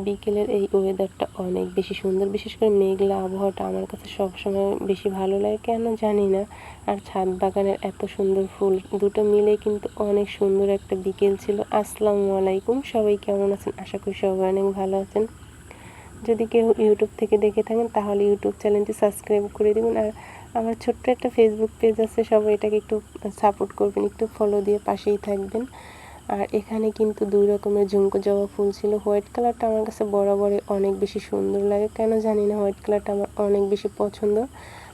বিকেলের এই ওয়েদারটা অনেক বেশি সুন্দর, বিশেষ করে মেঘলা আবহাওয়াটা আমার কাছে সবসময় বেশি ভালো লাগে, কেন জানি না। আর ছাদ বাগানের এত সুন্দর ফুল দুটো মিলে কিন্তু অনেক সুন্দর একটা বিকেল ছিল। আসসালামু আলাইকুম, সবাই কেমন আছেন? আশা করি সবাই অনেক ভালো আছেন। যদি কেউ ইউটিউব থেকে দেখে থাকেন তাহলে ইউটিউব চ্যানেলটি সাবস্ক্রাইব করে দেবেন। আর আমার ছোট্ট একটা ফেসবুক পেজ আছে, সবাই এটাকে একটু সাপোর্ট করবেন, একটু ফলো দিয়ে পাশেই থাকবেন। আর এখানে কিন্তু 2 রকমের ঝুমকো জবা ফুল ছিল। হোয়াইট কালারটা আমার কাছে বরাবরই অনেক বেশি সুন্দর লাগে, কেন জানি না, হোয়াইট কালারটা আমার অনেক বেশি পছন্দ।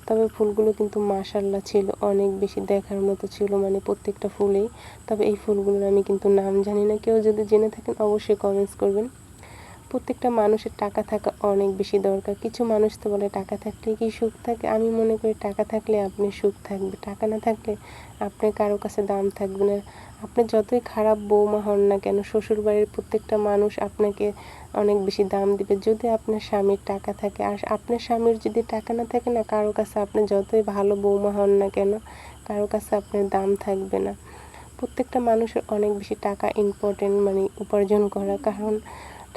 তবে ফুলগুলো কিন্তু মাশাআল্লাহ ছিল, অনেক বেশি দেখার মতো ছিল, মানে প্রত্যেকটা ফুলেই। তবে এই ফুলগুলোর আমি কিন্তু নাম জানি না, কেউ যদি জেনে থাকেন অবশ্যই কমেন্টস করবেন। প্রত্যেকটা মানুষের টাকা থাকা অনেক বেশি দরকার। কিছু মানুষ তো বলে টাকা থাকলে কি সুখ থাকে? আমি মনে করি টাকা থাকলে আপনি সুখ থাকবে, টাকা না থাকলে আপনার কারো কাছে দাম থাকবে না। আপনি যতই খারাপ বৌমা হন না কেন, শ্বশুরবাড়ির প্রত্যেকটা মানুষ আপনাকে অনেক বেশি দাম দিবে যদি আপনার স্বামীর টাকা থাকে। আর আপনার স্বামীর যদি টাকা না থাকে না, কারো কাছে আপনি যতই ভালো বৌমা হন না কেন, কারো কাছে আপনার দাম থাকবে না। প্রত্যেকটা মানুষের অনেক বেশি টাকা ইম্পর্টেন্ট, মানে উপার্জন করা, কারণ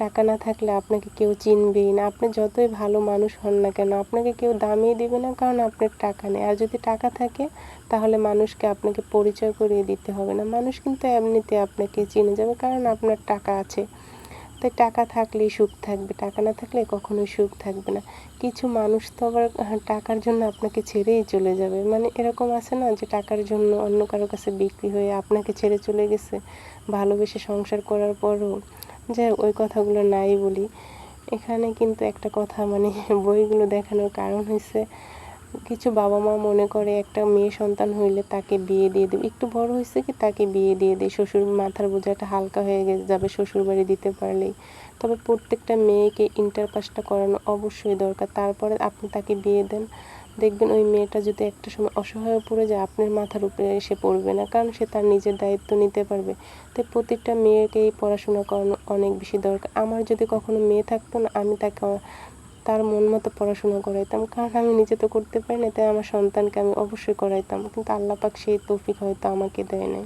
টাকা না থাকলে আপনাকে কেউ চিনবেই না। আপনি যতই ভালো মানুষ হন না কেন, আপনাকে কেউ দামই দিবে না, কারণ আপনার টাকা নেই। আর যদি টাকা থাকে তাহলে মানুষকে আপনাকে পরিচয় করিয়ে দিতে হবে না, মানুষ কিন্তু এমনিতে আপনাকে চিনে যাবে, কারণ আপনার টাকা আছে। তাই টাকা থাকলেই সুখ থাকবে, টাকা না থাকলে কখনোই সুখ থাকবে না। কিছু মানুষ তো আবার টাকার জন্য আপনাকে ছেড়েই চলে যাবে, মানে এরকম আছে না যে টাকার জন্য অন্য কারো কাছে বিক্রি হয়ে আপনাকে ছেড়ে চলে গেছে, ভালোবেসে সংসার করার পরও। যাই হোক, ওই কথাগুলো নাই বলি। এখানে কিন্তু একটা কথা, মানে বইগুলো দেখানোর কারণ হয়েছে, কিছু বাবা মা মনে করে একটা মেয়ে সন্তান হইলে তাকে বিয়ে দিয়ে দেবে, একটু বড় হয়েছে কি তাকে বিয়ে দিয়ে দেয়, শ্বশুর মাথার বোঝাটা হালকা হয়ে যাবে শ্বশুর বাড়ি দিতে পারলেই। তবে প্রত্যেকটা মেয়েকে ইন্টার পাসটা করানো অবশ্যই দরকার, তারপরে আপনি তাকে বিয়ে দেন, দেখবেন ওই মেয়েটা যদি একটা সময় অসহায় পড়ে যায়, আপনার মাথার উপরে এসে পড়বে না, কারণ সে তার নিজের দায়িত্ব নিতে পারবে। তাই প্রত্যেকটা মেয়েকেই পড়াশোনা করানো অনেক বেশি দরকার। আমার যদি কখনো মেয়ে থাকতো না, আমি তাকে তার মন মতো পড়াশোনা করাইতাম, কারণ আমি নিজে তো করতে পারি না, তাই আমার সন্তানকে আমি অবশ্যই করাইতাম, কিন্তু আল্লাহ পাক সেই তৌফিক হয়তো আমাকে দেয় নাই।